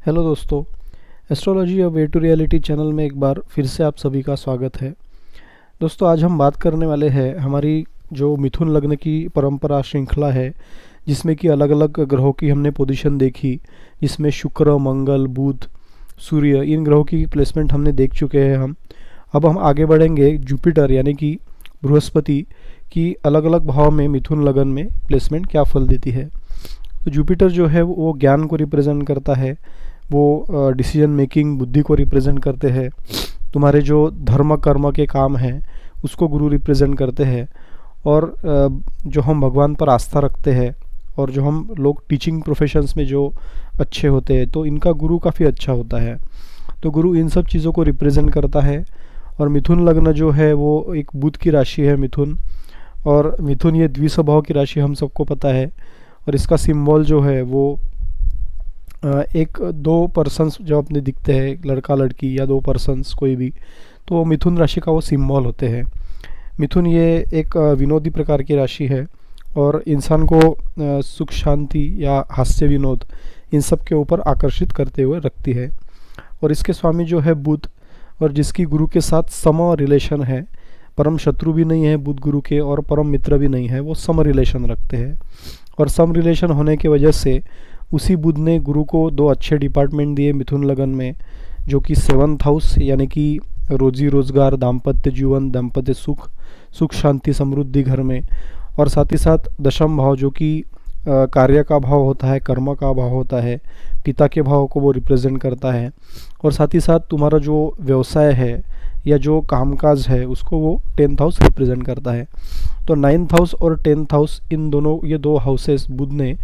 Hello दोस्तों, astrology या way to reality channel में एक बार फिर से आप सभी का स्वागत है। दोस्तों, आज हम बात करने वाले हैं हमारी जो मिथुन लग्न की परंपरा श्रृंखला है, जिसमें कि अलग अलग ग्रहों की हमने पोजीशन देखी, जिसमें शुक्र, मंगल, बुध, सूर्य, इन ग्रहों की प्लेसमेंट हमने देख चुके हैं। अब हम आगे बढ़ेंगे जुपिटर यानी कि बृहस्पति की अलग अलग भाव में मिथुन लगन में प्लेसमेंट क्या फल देती है। तो जुपिटर जो है वो ज्ञान को रिप्रेजेंट करता है, वो डिसीजन मेकिंग बुद्धि को रिप्रेजेंट करते हैं। तुम्हारे जो धर्म कर्म के काम हैं उसको गुरु रिप्रेजेंट करते हैं। और जो हम भगवान पर आस्था रखते हैं और जो हम लोग टीचिंग प्रोफेशंस में जो अच्छे होते हैं तो इनका गुरु काफ़ी अच्छा होता है। तो गुरु इन सब चीज़ों को रिप्रेजेंट करता है। और मिथुन लग्न जो है वो एक बुध की राशि है मिथुन, और मिथुन ये द्विस्वभाव की राशि हम सबको पता है। और इसका सिंबल जो है वो एक दो पर्सन्स जो अपने दिखते हैं, लड़का लड़की या दो पर्सन्स कोई भी, तो मिथुन राशि का वो सिंबल होते हैं। मिथुन ये एक विनोदी प्रकार की राशि है और इंसान को सुख शांति या हास्य विनोद इन सब के ऊपर आकर्षित करते हुए रखती है। और इसके स्वामी जो है बुध, और जिसकी गुरु के साथ सम रिलेशन है, परम शत्रु भी नहीं है बुध गुरु के और परम मित्र भी नहीं है, वो सम रिलेशन रखते हैं। और सम रिलेशन होने की वजह से उसी बुध ने गुरु को दो अच्छे डिपार्टमेंट दिए मिथुन लगन में, जो कि 7th हाउस यानी कि रोजी रोजगार, दाम्पत्य जीवन, दाम्पत्य सुख, सुख शांति समृद्धि घर में, और साथ ही साथ दशम भाव जो कि कार्य का भाव होता है, कर्म का भाव होता है, पिता के भाव को वो रिप्रेजेंट करता है। और साथ ही साथ तुम्हारा जो व्यवसाय है या जो कामकाज है उसको वो 10th हाउस रिप्रेजेंट करता है। तो 9th हाउस और 10th हाउस, इन दोनों, ये दो हाउसेस बुध ने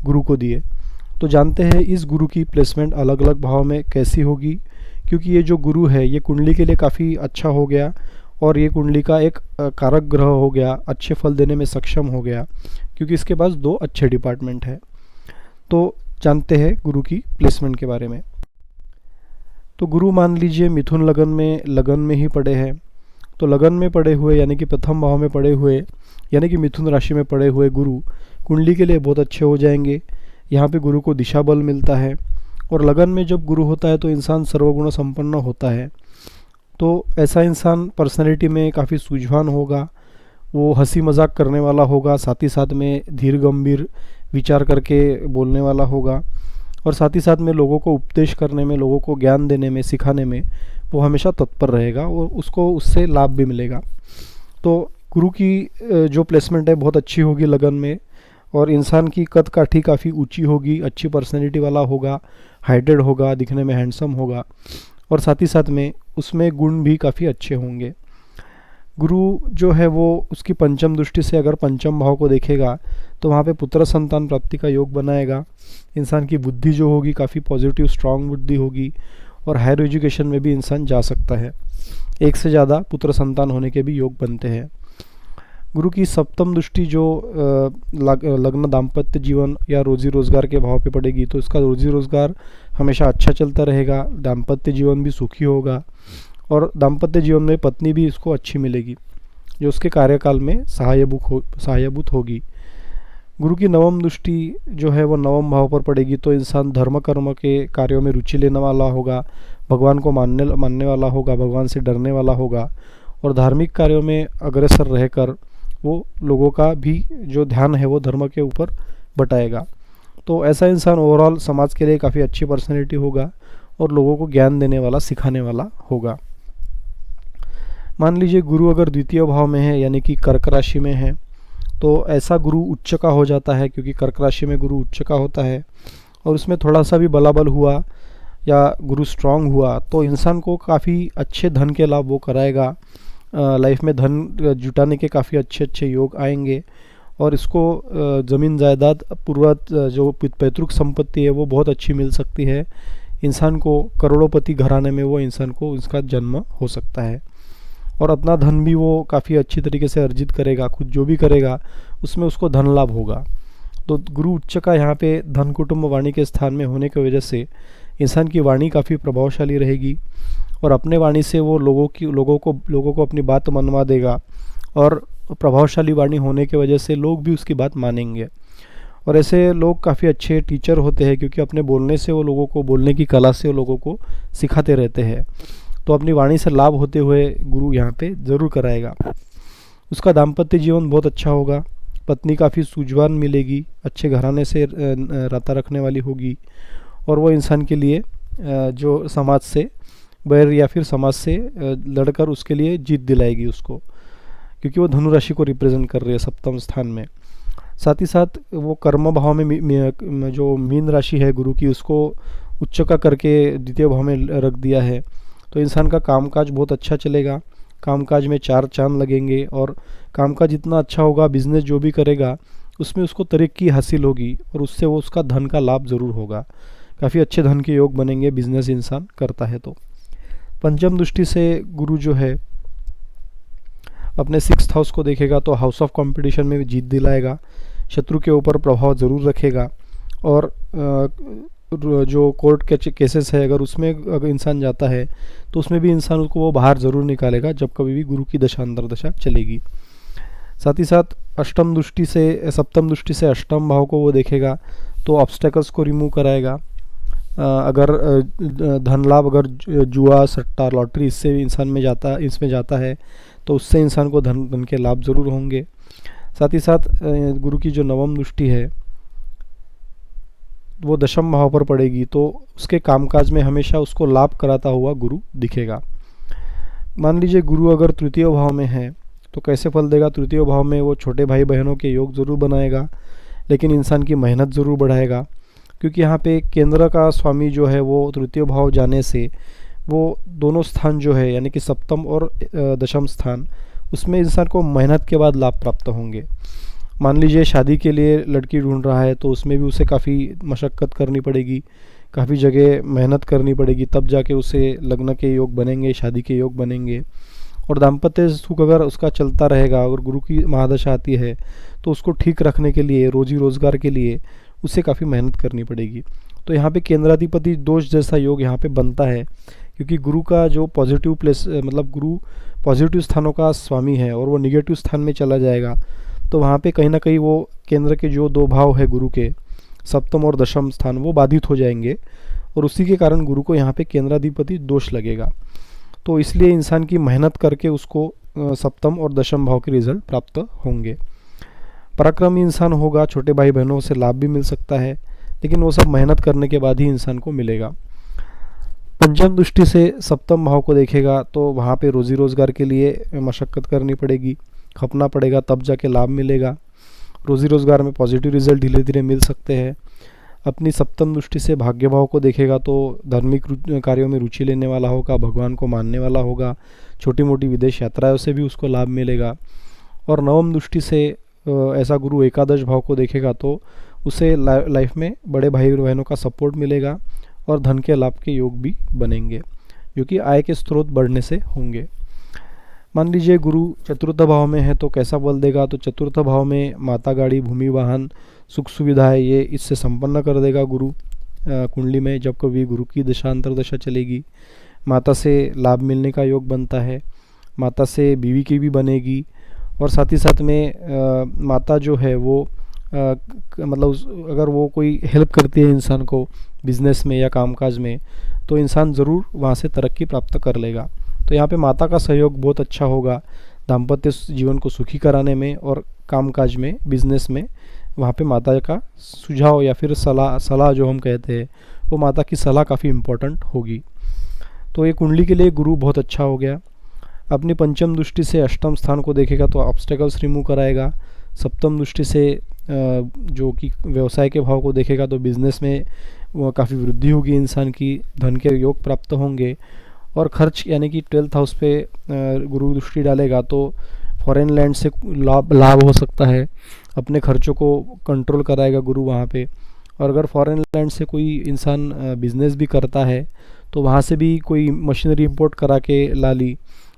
गुरु को दिए। तो जानते हैं इस गुरु की प्लेसमेंट अलग अलग भाव में कैसी होगी, क्योंकि ये जो गुरु है ये कुंडली के लिए काफ़ी अच्छा हो गया और ये कुंडली का एक कारक ग्रह हो गया, अच्छे फल देने में सक्षम हो गया, क्योंकि इसके पास दो अच्छे डिपार्टमेंट है। तो जानते हैं गुरु की प्लेसमेंट के बारे में। तो गुरु मान लीजिए मिथुन लगन में ही पड़े हैं। तो लगन में पड़े हुए यानी कि प्रथम भाव में पड़े हुए यानी कि मिथुन राशि में पड़े हुए गुरु कुंडली के लिए बहुत अच्छे हो जाएंगे। यहाँ पे गुरु को दिशा बल मिलता है। और लगन में जब गुरु होता है तो इंसान सर्वगुण संपन्न होता है। तो ऐसा इंसान पर्सनैलिटी में काफ़ी सूझवान होगा, वो हंसी मजाक करने वाला होगा, साथ ही साथ में धीर गंभीर विचार करके बोलने वाला होगा, और साथ ही साथ में लोगों को उपदेश करने में, लोगों को ज्ञान देने में, सिखाने में वो हमेशा तत्पर रहेगा और उसको उससे लाभ भी मिलेगा। तो गुरु की जो प्लेसमेंट है बहुत अच्छी होगी लगन में। और इंसान की कद काठी काफ़ी ऊंची होगी, अच्छी पर्सनैलिटी वाला होगा, हाइटेड होगा, दिखने में हैंडसम होगा, और साथ ही साथ में उसमें गुण भी काफ़ी अच्छे होंगे। गुरु जो है वो उसकी पंचम दृष्टि से अगर पंचम भाव को देखेगा तो वहाँ पे पुत्र संतान प्राप्ति का योग बनाएगा। इंसान की बुद्धि जो होगी काफ़ी पॉजिटिव स्ट्रांग बुद्धि होगी, और हायर एजुकेशन में भी इंसान जा सकता है। एक से ज़्यादा पुत्र संतान होने के भी योग बनते हैं। गुरु की सप्तम दृष्टि जो लग्न, दाम्पत्य जीवन या रोजी रोजगार के भाव पे पड़ेगी तो इसका रोजी रोजगार हमेशा अच्छा चलता रहेगा, दाम्पत्य जीवन भी सुखी होगा, और दाम्पत्य जीवन में पत्नी भी इसको अच्छी मिलेगी जो उसके कार्यकाल में सहायभूत होगी। गुरु की नवम दृष्टि जो है वो नवम भाव पर पड़ेगी तो इंसान धर्म कर्म के कार्यों में रुचि लेने वाला होगा, भगवान को मानने वाला होगा, भगवान से डरने वाला होगा, और धार्मिक कार्यों में अग्रसर रहकर वो लोगों का भी जो ध्यान है वो धर्म के ऊपर बटाएगा। तो ऐसा इंसान ओवरऑल समाज के लिए काफ़ी अच्छी पर्सनैलिटी होगा और लोगों को ज्ञान देने वाला, सिखाने वाला होगा। मान लीजिए गुरु अगर द्वितीय भाव में है यानी कि कर्क राशि में है तो ऐसा गुरु उच्च का हो जाता है, क्योंकि कर्क राशि में गुरु उच्च का होता है और उसमें थोड़ा सा भी बलाबल हुआ या गुरु स्ट्रांग हुआ तो इंसान को काफ़ी अच्छे धन के लाभ वो कराएगा। लाइफ में धन जुटाने के काफ़ी अच्छे अच्छे योग आएंगे, और इसको ज़मीन जायदाद पूर्वज जो पैतृक संपत्ति है वो बहुत अच्छी मिल सकती है। इंसान को करोड़ोंपति घराने में वो इंसान को इसका जन्म हो सकता है, और अपना धन भी वो काफ़ी अच्छी तरीके से अर्जित करेगा। खुद जो भी करेगा उसमें उसको धन लाभ होगा। तो गुरु उच्च का यहाँ पे धन कुटुंब वाणी के स्थान में होने की वजह से इंसान की वाणी काफ़ी प्रभावशाली रहेगी, और अपने वाणी से वो लोगों को अपनी बात मनवा देगा, और प्रभावशाली वाणी होने की वजह से लोग भी उसकी बात मानेंगे। और ऐसे लोग काफ़ी अच्छे टीचर होते हैं, क्योंकि अपने बोलने से वो लोगों को, बोलने की कला से वो लोगों को सिखाते रहते हैं। तो अपनी वाणी से लाभ होते हुए गुरु यहाँ पे ज़रूर कराएगा। उसका दाम्पत्य जीवन बहुत अच्छा होगा, पत्नी काफ़ी सूझवान मिलेगी, अच्छे घराने से राता रखने वाली होगी, और वो इंसान के लिए जो समाज से बैर या फिर समाज से लड़कर उसके लिए जीत दिलाएगी उसको, क्योंकि वो धनु राशि को रिप्रेजेंट कर रही है सप्तम स्थान में। साथ ही साथ वो कर्म भाव में जो मीन राशि है गुरु की, उसको उच्च का करके द्वितीय भाव में रख दिया है। तो इंसान का कामकाज बहुत अच्छा चलेगा, कामकाज में 4 चांद लगेंगे, और कामकाज जितना अच्छा होगा, बिजनेस जो भी करेगा उसमें उसको तरक्की हासिल होगी, और उससे वो उसका धन का लाभ ज़रूर होगा। काफ़ी अच्छे धन के योग बनेंगे बिजनेस इंसान करता है तो। पंचम दृष्टि से गुरु जो है अपने 6th हाउस को देखेगा, तो हाउस ऑफ कंपटीशन में भी जीत दिलाएगा, शत्रु के ऊपर प्रभाव ज़रूर रखेगा, और जो कोर्ट के केसेस है अगर उसमें अगर इंसान जाता है तो उसमें भी इंसान उसको वो बाहर ज़रूर निकालेगा जब कभी भी गुरु की दशा अंतर्दशा चलेगी। साथ ही साथ सप्तम दृष्टि से अष्टम भाव को वो देखेगा, तो ऑब्स्टेकल्स को रिमूव कराएगा। अगर धन लाभ, अगर जुआ सट्टा लॉटरी इससे इसमें जाता है तो उससे इंसान को धन के लाभ ज़रूर होंगे। साथ ही साथ गुरु की जो नवम दृष्टि है वो दशम भाव पर पड़ेगी, तो उसके कामकाज में हमेशा उसको लाभ कराता हुआ गुरु दिखेगा। मान लीजिए गुरु अगर तृतीय भाव में है तो कैसे फल देगा? तृतीय भाव में वो छोटे भाई बहनों के योग ज़रूर बनाएगा, लेकिन इंसान की मेहनत ज़रूर बढ़ाएगा, क्योंकि यहाँ पे केंद्र का स्वामी जो है वो तृतीय भाव जाने से वो दोनों स्थान जो है यानी कि सप्तम और दशम स्थान, उसमें इंसान को मेहनत के बाद लाभ प्राप्त होंगे। मान लीजिए शादी के लिए लड़की ढूंढ रहा है तो उसमें भी उसे काफ़ी मशक्क़त करनी पड़ेगी, काफ़ी जगह मेहनत करनी पड़ेगी, तब जाके उसे लग्न के योग बनेंगे, शादी के योग बनेंगे। और दाम्पत्य सुख अगर उसका चलता रहेगा, अगर गुरु की महादशा आती है तो उसको ठीक रखने के लिए, रोजी रोज़गार के लिए उसे काफ़ी मेहनत करनी पड़ेगी। तो यहाँ पे केंद्राधिपति दोष जैसा योग यहाँ पे बनता है, क्योंकि गुरु का जो पॉजिटिव प्लेस, मतलब गुरु पॉजिटिव स्थानों का स्वामी है और वो निगेटिव स्थान में चला जाएगा, तो वहाँ पे कहीं ना कहीं वो केंद्र के जो 2 भाव है गुरु के, सप्तम और दशम स्थान, वो बाधित हो जाएंगे, और उसी के कारण गुरु को यहाँ पे केंद्राधिपति दोष लगेगा। तो इसलिए इंसान की मेहनत करके उसको सप्तम और दशम भाव के रिजल्ट प्राप्त होंगे। पराक्रमी इंसान होगा, छोटे भाई बहनों से लाभ भी मिल सकता है, लेकिन वो सब मेहनत करने के बाद ही इंसान को मिलेगा। पंचम दृष्टि से सप्तम भाव को देखेगा, तो वहाँ पे रोजी रोज़गार के लिए मशक्क़त करनी पड़ेगी, खपना पड़ेगा, तब जाके लाभ मिलेगा। रोजी रोज़गार में पॉजिटिव रिजल्ट धीरे धीरे मिल सकते हैं। अपनी सप्तम दृष्टि से भाग्य भाव को देखेगा, तो धार्मिक कार्यों में रुचि लेने वाला होगा, भगवान को मानने वाला होगा, छोटी मोटी विदेश यात्राओं से भी उसको लाभ मिलेगा। और नवम दृष्टि से ऐसा गुरु एकादश भाव को देखेगा, तो उसे लाइफ में बड़े भाई बहनों का सपोर्ट मिलेगा और धन के लाभ के योग भी बनेंगे, जो कि आय के स्रोत बढ़ने से होंगे। मान लीजिए गुरु चतुर्थ भाव में है तो कैसा बल देगा? तो चतुर्थ भाव में माता, गाड़ी, भूमि, वाहन, सुख सुविधाएं, ये इससे संपन्न कर देगा गुरु कुंडली में। जब कभी गुरु की दशा अंतर्दशा चलेगी, माता से लाभ मिलने का योग बनता है, माता से बीवी की भी बनेगी, और साथ ही साथ में माता जो है वो मतलब अगर वो कोई हेल्प करती है इंसान को बिजनेस में या कामकाज में, तो इंसान ज़रूर वहाँ से तरक्की प्राप्त कर लेगा। तो यहाँ पे माता का सहयोग बहुत अच्छा होगा दाम्पत्य जीवन को सुखी कराने में, और कामकाज में, बिजनेस में वहाँ पे माता का सुझाव या फिर सलाह जो हम कहते हैं, वो माता की सलाह काफ़ी इम्पोर्टेंट होगी। तो ये कुंडली के लिए गुरु बहुत अच्छा हो गया। अपनी पंचम दृष्टि से अष्टम स्थान को देखेगा, तो ऑब्स्टेकल्स रिमूव कराएगा। सप्तम दृष्टि से जो कि व्यवसाय के भाव को देखेगा, तो बिजनेस में वो काफ़ी वृद्धि होगी, इंसान की धन के योग प्राप्त होंगे। और खर्च यानी कि 12th हाउस पे गुरु दृष्टि डालेगा, तो फॉरेन लैंड से लाभ हो सकता है, अपने खर्चों को कंट्रोल कराएगा गुरु वहाँ पे। और अगर फॉरेन लैंड से कोई इंसान बिजनेस भी करता है, तो वहाँ से भी कोई मशीनरी इंपोर्ट करा के ला ली,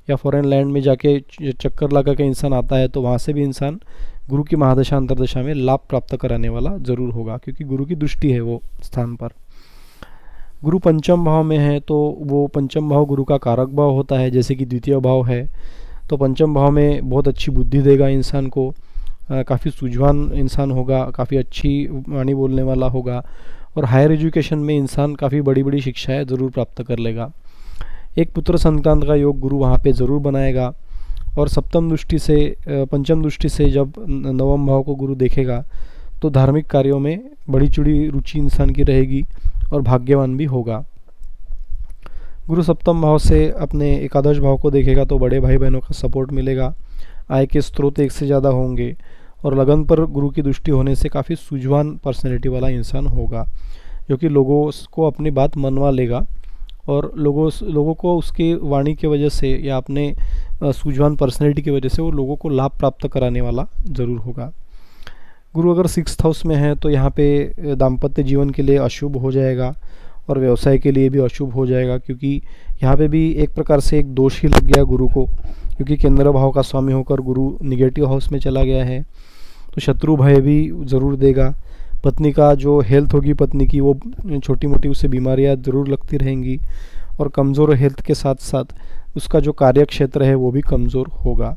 या फॉरेन लैंड में जाके चक्कर लगा के इंसान आता है, तो वहाँ से भी इंसान गुरु की महादशा अंतर्दशा में लाभ प्राप्त कराने वाला ज़रूर होगा, क्योंकि गुरु की दृष्टि है वो स्थान पर। गुरु पंचम भाव में है, तो वो पंचम भाव गुरु का कारक भाव होता है, जैसे कि द्वितीय भाव है, तो पंचम भाव में बहुत अच्छी बुद्धि देगा इंसान को, काफ़ी सूझवान इंसान होगा, काफ़ी अच्छी वाणी बोलने वाला होगा और हायर एजुकेशन में इंसान काफ़ी बड़ी बड़ी शिक्षाएं ज़रूर प्राप्त कर लेगा। एक पुत्र संतान का योग गुरु वहाँ पे ज़रूर बनाएगा। और सप्तम दृष्टि से पंचम दृष्टि से जब नवम भाव को गुरु देखेगा तो धार्मिक कार्यों में बड़ी चढ़ी रुचि इंसान की रहेगी और भाग्यवान भी होगा। गुरु सप्तम भाव से अपने एकादश भाव को देखेगा तो बड़े भाई बहनों का सपोर्ट मिलेगा, आय के स्रोत एक से ज़्यादा होंगे और लगन पर गुरु की दृष्टि होने से काफ़ी सूझवान पर्सनैलिटी वाला इंसान होगा, जो कि लोगों को अपनी बात मनवा लेगा और लोगों को उसकी वाणी की वजह से या अपने सूझवान पर्सनैलिटी की वजह से वो लोगों को लाभ प्राप्त कराने वाला ज़रूर होगा। गुरु अगर 6th हाउस में है तो यहाँ पे दाम्पत्य जीवन के लिए अशुभ हो जाएगा और व्यवसाय के लिए भी अशुभ हो जाएगा, क्योंकि यहाँ पे भी एक प्रकार से एक दोष ही लग गया गुरु को, क्योंकि केंद्र भाव का स्वामी होकर गुरु निगेटिव हाउस में चला गया है। तो शत्रु भय भी ज़रूर देगा। पत्नी का जो हेल्थ होगी पत्नी की, वो छोटी मोटी उससे बीमारियाँ ज़रूर लगती रहेंगी और कमज़ोर हेल्थ के साथ साथ उसका जो कार्य क्षेत्र है वो भी कमज़ोर होगा।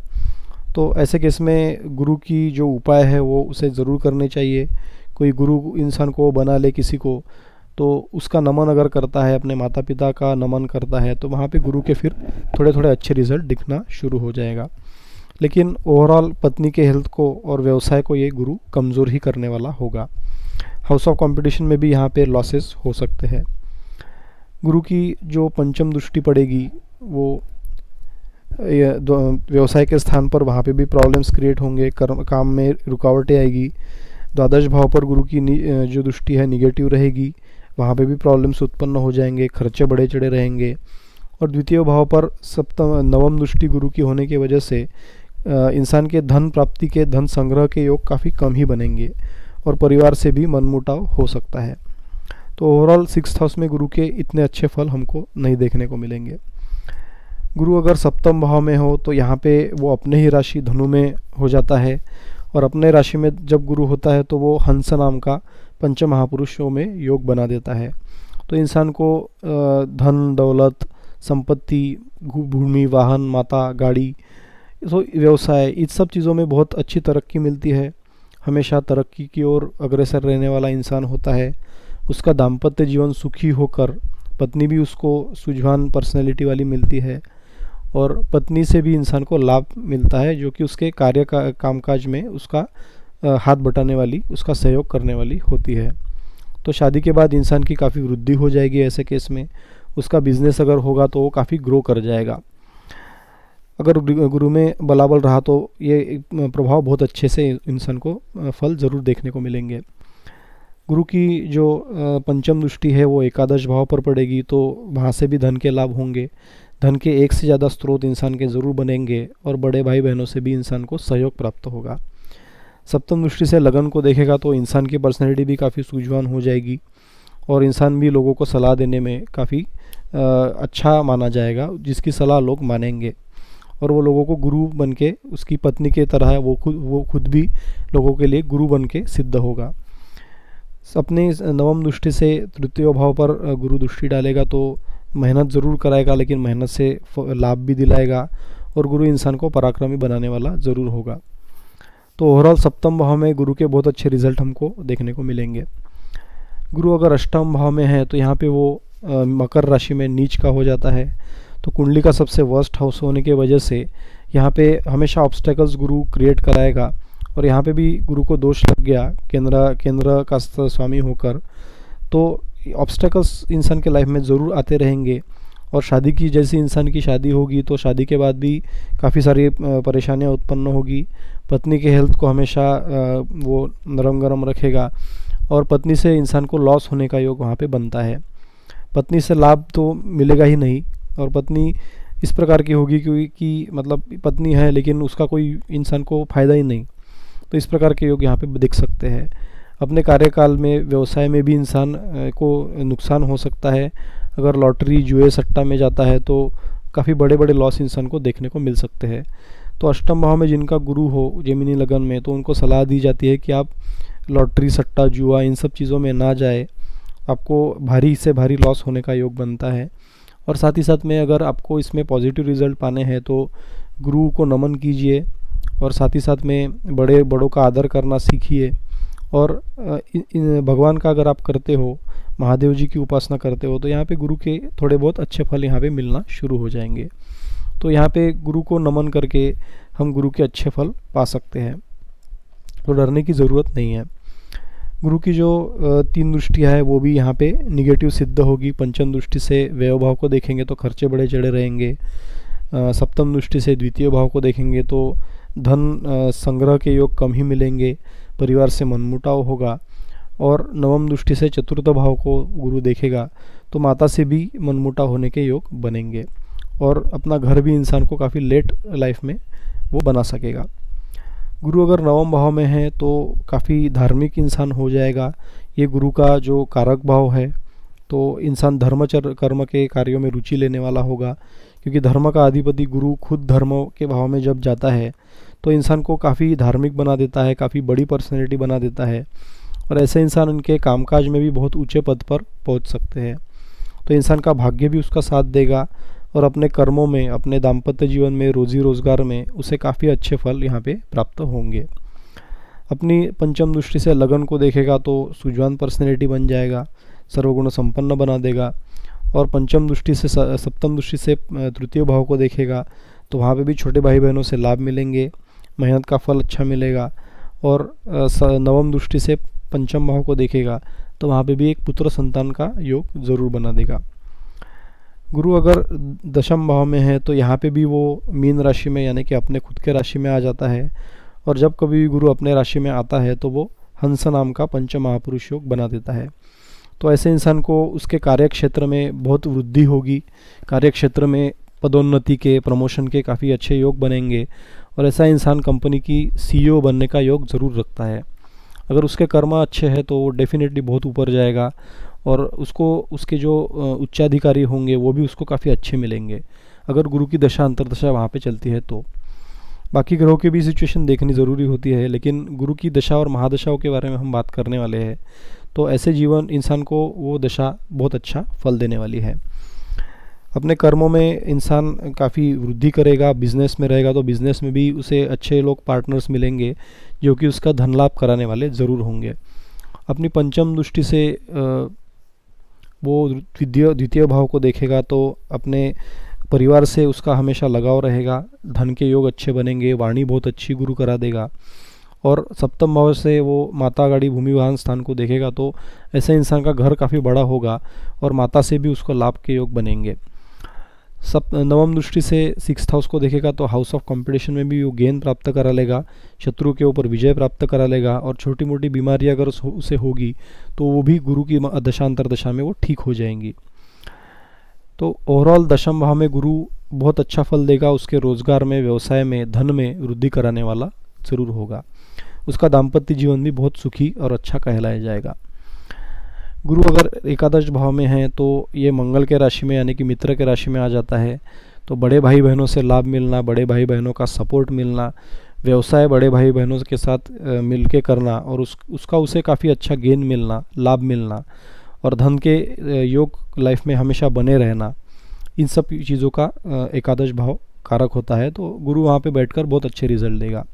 तो ऐसे केस में गुरु की जो उपाय है वो उसे ज़रूर करने चाहिए। कोई गुरु इंसान को बना ले किसी को, तो उसका नमन अगर करता है, अपने माता पिता का नमन करता है, तो वहाँ पे गुरु के फिर थोड़े थोड़े अच्छे रिजल्ट दिखना शुरू हो जाएगा। लेकिन ओवरऑल पत्नी के हेल्थ को और व्यवसाय को ये गुरु कमज़ोर ही करने वाला होगा। हाउस ऑफ कंपटीशन में भी यहाँ पे लॉसेस हो सकते हैं। गुरु की जो पंचम दृष्टि पड़ेगी वो व्यवसाय के स्थान पर, वहाँ पे भी प्रॉब्लम्स क्रिएट होंगे, काम में रुकावटें आएगी। द्वादश भाव पर गुरु की जो दृष्टि है निगेटिव रहेगी, वहाँ पे भी प्रॉब्लम्स उत्पन्न हो जाएंगे, खर्चे बढ़े चढ़े रहेंगे। और द्वितीय भाव पर नवम दृष्टि गुरु की होने की वजह से इंसान के धन प्राप्ति के, धन संग्रह के योग काफ़ी कम ही बनेंगे और परिवार से भी मनमुटाव हो सकता है। तो ओवरऑल 6th हाउस में गुरु के इतने अच्छे फल हमको नहीं देखने को मिलेंगे। गुरु अगर सप्तम भाव में हो तो यहाँ पे वो अपने ही राशि धनु में हो जाता है और अपने राशि में जब गुरु होता है तो वो हंस नाम का पंच महापुरुषों में योग बना देता है। तो इंसान को धन दौलत, संपत्ति, भूमि, वाहन, माता, गाड़ी, तो व्यवसाय, इस सब चीज़ों में बहुत अच्छी तरक्की मिलती है। हमेशा तरक्की की ओर अग्रसर रहने वाला इंसान होता है। उसका दाम्पत्य जीवन सुखी होकर पत्नी भी उसको सूझवान पर्सनैलिटी वाली मिलती है और पत्नी से भी इंसान को लाभ मिलता है, जो कि उसके कार्य का कामकाज में उसका हाथ बटाने वाली, उसका सहयोग करने वाली होती है। तो शादी के बाद इंसान की काफ़ी वृद्धि हो जाएगी। ऐसे केस में उसका बिजनेस अगर होगा तो वो काफ़ी ग्रो कर जाएगा। अगर गुरु में बलाबल रहा तो ये प्रभाव बहुत अच्छे से इंसान को फल ज़रूर देखने को मिलेंगे। गुरु की जो पंचम दृष्टि है वो एकादश भाव पर पड़ेगी, तो वहाँ से भी धन के लाभ होंगे। धन के एक से ज़्यादा स्रोत इंसान के ज़रूर बनेंगे और बड़े भाई बहनों से भी इंसान को सहयोग प्राप्त होगा। सप्तम दृष्टि से लगन को देखेगा तो इंसान की पर्सनैलिटी भी काफ़ी सूझवान हो जाएगी और इंसान भी लोगों को सलाह देने में काफ़ी अच्छा माना जाएगा, जिसकी सलाह लोग मानेंगे और वो लोगों को गुरु बन के, उसकी पत्नी के तरह वो खुद भी लोगों के लिए गुरु बन के सिद्ध होगा। अपने नवम दृष्टि से तृतीय भाव पर गुरु दृष्टि डालेगा तो मेहनत ज़रूर कराएगा, लेकिन मेहनत से लाभ भी दिलाएगा और गुरु इंसान को पराक्रमी बनाने वाला ज़रूर होगा। तो ओवरऑल सप्तम भाव में गुरु के बहुत अच्छे रिजल्ट हमको देखने को मिलेंगे। गुरु अगर अष्टम भाव में है तो यहाँ पे वो मकर राशि में नीच का हो जाता है। तो कुंडली का सबसे वर्स्ट हाउस होने की वजह से यहाँ पे हमेशा ऑब्स्टेकल्स गुरु क्रिएट कराएगा और यहाँ पे भी गुरु को दोष लग गया केंद्र का स्वामी होकर, तो ऑब्स्टेकल्स इंसान के लाइफ में ज़रूर आते रहेंगे। और शादी की, जैसी इंसान की शादी होगी तो शादी के बाद भी काफ़ी सारी परेशानियाँ उत्पन्न होगी। पत्नी के हेल्थ को हमेशा वो नरम गरम रखेगा और पत्नी से इंसान को लॉस होने का योग वहाँ पे बनता है। पत्नी से लाभ तो मिलेगा ही नहीं और पत्नी इस प्रकार की होगी क्योंकि मतलब पत्नी है लेकिन उसका कोई इंसान को फ़ायदा ही नहीं। तो इस प्रकार के योग यहाँ पे दिख सकते हैं। अपने कार्यकाल में, व्यवसाय में भी इंसान को नुकसान हो सकता है। अगर लॉटरी, जुए, सट्टा में जाता है तो काफ़ी बड़े बड़े लॉस इंसान को देखने को मिल सकते हैं। तो अष्टम भाव में जिनका गुरु हो जेमिनी लगन में, तो उनको सलाह दी जाती है कि आप लॉटरी, सट्टा, जुआ, इन सब चीज़ों में ना जाए, आपको भारी से भारी लॉस होने का योग बनता है। और साथ ही साथ में अगर आपको इसमें पॉजिटिव रिजल्ट पाने हैं तो गुरु को नमन कीजिए और साथ ही साथ में बड़ों का आदर करना सीखिए। और भगवान का अगर आप करते हो, महादेव जी की उपासना करते हो, तो यहाँ पे गुरु के थोड़े बहुत अच्छे फल यहाँ पे मिलना शुरू हो जाएंगे। तो यहाँ पे गुरु को नमन करके हम गुरु के अच्छे फल पा सकते हैं, तो डरने की ज़रूरत नहीं है। गुरु की जो 3 दृष्टियाँ है वो भी यहाँ पे निगेटिव सिद्ध होगी। पंचम दृष्टि से व्यय भाव को देखेंगे तो खर्चे बड़े चढ़े रहेंगे। सप्तम दृष्टि से द्वितीय भाव को देखेंगे तो धन संग्रह के योग कम ही मिलेंगे, परिवार से मनमुटाव होगा। और नवम दृष्टि से चतुर्थ भाव को गुरु देखेगा तो माता से भी मनमुटाव होने के योग बनेंगे, और अपना घर भी इंसान को काफ़ी लेट लाइफ में वो बना सकेगा। गुरु अगर नवम भाव में है तो काफ़ी धार्मिक इंसान हो जाएगा। ये गुरु का जो कारक भाव है, तो इंसान धर्मचर कर्म के कार्यों में रुचि लेने वाला होगा, क्योंकि धर्म का अधिपति गुरु खुद धर्म के भाव में जब जाता है तो इंसान को काफ़ी धार्मिक बना देता है, काफ़ी बड़ी पर्सनैलिटी बना देता है, और ऐसे इंसान उनके कामकाज में भी बहुत ऊंचे पद पर पहुंच सकते हैं। तो इंसान का भाग्य भी उसका साथ देगा, और अपने कर्मों में, अपने दाम्पत्य जीवन में, रोजी रोजगार में उसे काफ़ी अच्छे फल यहाँ पे प्राप्त होंगे। अपनी पंचम दृष्टि से लगन को देखेगा तो सूझवान पर्सनैलिटी बन जाएगा, सर्वगुण संपन्न बना देगा। और पंचम दृष्टि से सप्तम दृष्टि से तृतीय भाव को देखेगा तो वहाँ पे भी छोटे भाई बहनों से लाभ मिलेंगे, मेहनत का फल अच्छा मिलेगा। और नवम दृष्टि से पंचम भाव को देखेगा तो वहाँ पे भी एक पुत्र संतान का योग ज़रूर बना देगा। गुरु अगर दशम भाव में है तो यहाँ पे भी वो मीन राशि में, यानी कि अपने खुद के राशि में आ जाता है। और जब कभी गुरु अपने राशि में आता है तो वो हंस नाम का पंच महापुरुष योग बना देता है। तो ऐसे इंसान को उसके कार्य क्षेत्र में बहुत वृद्धि होगी, कार्य क्षेत्र में पदोन्नति के, प्रमोशन के काफ़ी अच्छे योग बनेंगे, और ऐसा इंसान कंपनी की CEO बनने का योग ज़रूर रखता है। अगर उसके कर्म अच्छे हैं तो वो डेफिनेटली बहुत ऊपर जाएगा, और उसको उसके जो उच्चाधिकारी होंगे वो भी उसको काफ़ी अच्छे मिलेंगे, अगर गुरु की दशा अंतर्दशा वहाँ पे चलती है तो। बाकी ग्रहों की भी सिचुएशन देखनी ज़रूरी होती है, लेकिन गुरु की दशा और महादशाओं के बारे में हम बात करने वाले हैं। तो ऐसे जीवन इंसान को वो दशा बहुत अच्छा फल देने वाली है। अपने कर्मों में इंसान काफ़ी वृद्धि करेगा, बिजनेस में रहेगा तो बिजनेस में भी उसे अच्छे लोग पार्टनर्स मिलेंगे जो कि उसका धन लाभ कराने वाले ज़रूर होंगे। अपनी पंचम दृष्टि से वो द्वितीय भाव को देखेगा तो अपने परिवार से उसका हमेशा लगाव रहेगा, धन के योग अच्छे बनेंगे, वाणी बहुत अच्छी गुरु करा देगा। और सप्तम भाव से वो माता, गाड़ी, भूमि, वाहन स्थान को देखेगा तो ऐसे इंसान का घर काफ़ी बड़ा होगा और माता से भी उसको लाभ के योग बनेंगे। नवम दृष्टि से 6th हाउस को देखेगा तो हाउस ऑफ कंपटीशन में भी वो गेंद प्राप्त करा लेगा, शत्रु के ऊपर विजय प्राप्त करा लेगा, और छोटी मोटी बीमारी अगर उसे होगी तो वो भी गुरु की दशांतर दशा में वो ठीक हो जाएंगी। तो ओवरऑल दशम भाव में गुरु बहुत अच्छा फल देगा, उसके रोजगार में, व्यवसाय में, धन में वृद्धि कराने वाला जरूर होगा। उसका दाम्पत्य जीवन भी बहुत सुखी और अच्छा कहलाया जाएगा। गुरु अगर एकादश भाव में है तो ये मंगल के राशि में, यानी कि मित्र के राशि में आ जाता है। तो बड़े भाई बहनों से लाभ मिलना, बड़े भाई बहनों का सपोर्ट मिलना, व्यवसाय बड़े भाई बहनों के साथ मिल के करना, और उसका उसे काफ़ी अच्छा गेन मिलना, लाभ मिलना, और धन के योग लाइफ में हमेशा बने रहना, इन सब चीज़ों का एकादश भाव कारक होता है। तो गुरु वहाँ पे बैठकर बहुत अच्छे रिजल्ट देगा।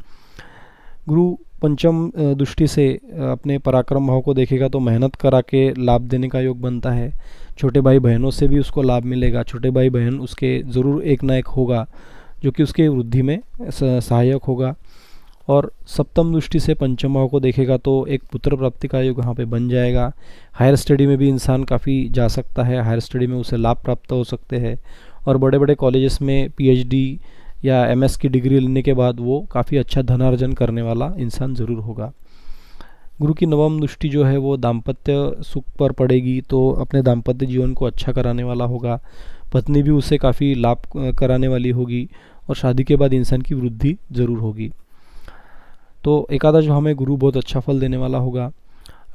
गुरु पंचम दृष्टि से अपने पराक्रम भाव को देखेगा तो मेहनत करा के लाभ देने का योग बनता है। छोटे भाई बहनों से भी उसको लाभ मिलेगा, छोटे भाई बहन उसके ज़रूर एक ना एक होगा जो कि उसके वृद्धि में सहायक होगा। और सप्तम दृष्टि से पंचम भाव को देखेगा तो एक पुत्र प्राप्ति का योग यहाँ पे बन जाएगा। हायर स्टडी में भी इंसान काफ़ी जा सकता है, हायर स्टडी में उसे लाभ प्राप्त हो सकते हैं, और बड़े बड़े कॉलेजेस में PhD या MS की डिग्री लेने के बाद वो काफ़ी अच्छा धनार्जन करने वाला इंसान ज़रूर होगा। गुरु की नवम दृष्टि जो है वो दाम्पत्य सुख पर पड़ेगी, तो अपने दाम्पत्य जीवन को अच्छा कराने वाला होगा, पत्नी भी उसे काफ़ी लाभ कराने वाली होगी, और शादी के बाद इंसान की वृद्धि ज़रूर होगी। तो एकादश भाव में गुरु बहुत अच्छा फल देने वाला होगा।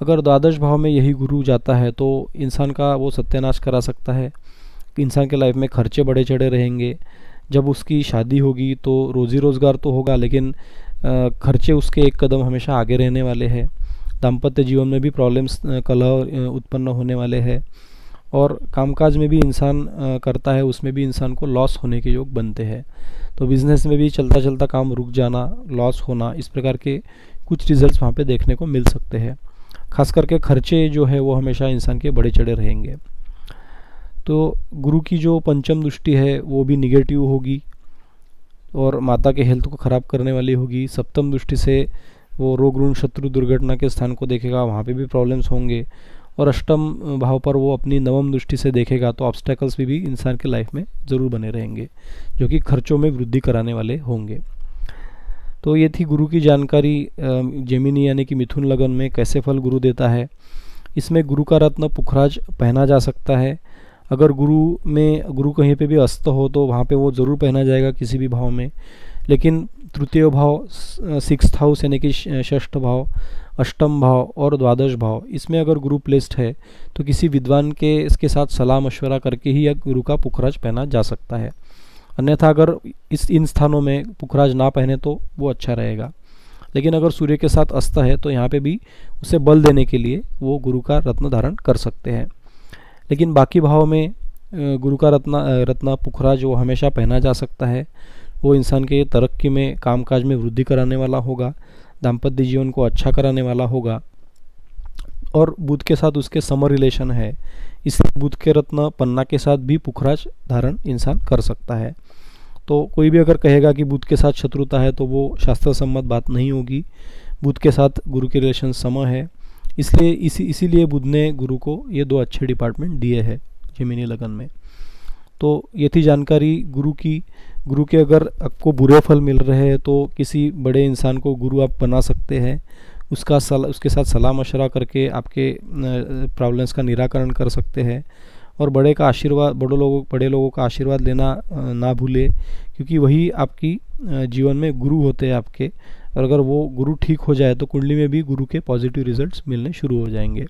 अगर द्वादश भाव में यही गुरु जाता है तो इंसान का वो सत्यानाश करा सकता है। इंसान के लाइफ में खर्चे बड़े चढ़े रहेंगे। जब उसकी शादी होगी तो रोज़ी रोज़गार तो होगा, लेकिन खर्चे उसके एक कदम हमेशा आगे रहने वाले हैं। दाम्पत्य जीवन में भी प्रॉब्लम्स, कलह उत्पन्न होने वाले हैं, और कामकाज में भी इंसान करता है, उसमें भी इंसान को लॉस होने के योग बनते हैं। तो बिज़नेस में भी चलता चलता काम रुक जाना, लॉस होना, इस प्रकार के कुछ रिजल्ट्स वहाँ पे देखने को मिल सकते हैं। खास करके खर्चे जो है वो हमेशा इंसान के बढ़े चढ़े रहेंगे। तो गुरु की जो पंचम दृष्टि है वो भी निगेटिव होगी और माता के हेल्थ को ख़राब करने वाली होगी। सप्तम दृष्टि से वो रोग ऋण शत्रु दुर्घटना के स्थान को देखेगा, वहाँ पे भी प्रॉब्लम्स होंगे। और अष्टम भाव पर वो अपनी नवम दृष्टि से देखेगा, तो ऑब्स्टेकल्स भी इंसान के लाइफ में ज़रूर बने रहेंगे, जो कि खर्चों में वृद्धि कराने वाले होंगे। तो ये थी गुरु की जानकारी। जेमिनी यानी कि मिथुन लगन में कैसे फल गुरु देता है। इसमें गुरु का रत्न पुखराज पहना जा सकता है। अगर गुरु कहीं पे भी अस्त हो तो वहाँ पे वो ज़रूर पहना जाएगा किसी भी भाव में। लेकिन तृतीय भाव, सिक्स्थ हाउस यानी कि षष्ठ भाव, अष्टम भाव और द्वादश भाव, इसमें अगर गुरु प्लेस्ड है तो किसी विद्वान के इसके साथ सलाह मशवरा करके ही यह गुरु का पुखराज पहना जा सकता है। अन्यथा अगर इन स्थानों में पुखराज ना पहने तो वो अच्छा रहेगा। लेकिन अगर सूर्य के साथ अस्त है तो यहाँ पे भी उसे बल देने के लिए वो गुरु का रत्न धारण कर सकते हैं। लेकिन बाकी भाव में गुरु का रत्न पुखराज वो हमेशा पहना जा सकता है। वो इंसान के तरक्की में, कामकाज में वृद्धि कराने वाला होगा, दाम्पत्य जीवन को अच्छा कराने वाला होगा। और बुध के साथ उसके समर रिलेशन है, इसलिए बुध के रत्न पन्ना के साथ भी पुखराज धारण इंसान कर सकता है। तो कोई भी अगर कहेगा कि बुध के साथ शत्रुता है तो वो शास्त्र सम्मत बात नहीं होगी। बुध के साथ गुरु के रिलेशन सम है, इसलिए इसीलिए बुध ने गुरु को ये 2 अच्छे डिपार्टमेंट दिए हैं जेमिनी लगन में। तो ये थी जानकारी गुरु की। गुरु के अगर आपको बुरे फल मिल रहे हैं तो किसी बड़े इंसान को गुरु आप बना सकते हैं, उसके साथ सलाह मशवरा करके आपके प्रॉब्लम्स का निराकरण कर सकते हैं। और बड़े लोगों का आशीर्वाद लेना ना भूले, क्योंकि वही आपकी जीवन में गुरु होते हैं आपके। और अगर वो गुरु ठीक हो जाए तो कुंडली में भी गुरु के पॉजिटिव रिजल्ट्स मिलने शुरू हो जाएंगे।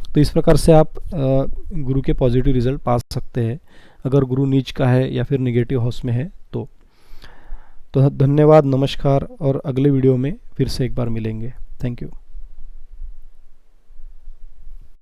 तो इस प्रकार से आप गुरु के पॉजिटिव रिजल्ट पा सकते हैं अगर गुरु नीच का है या फिर नेगेटिव हाउस में है तो धन्यवाद, नमस्कार, और अगले वीडियो में फिर से एक बार मिलेंगे। Thank you.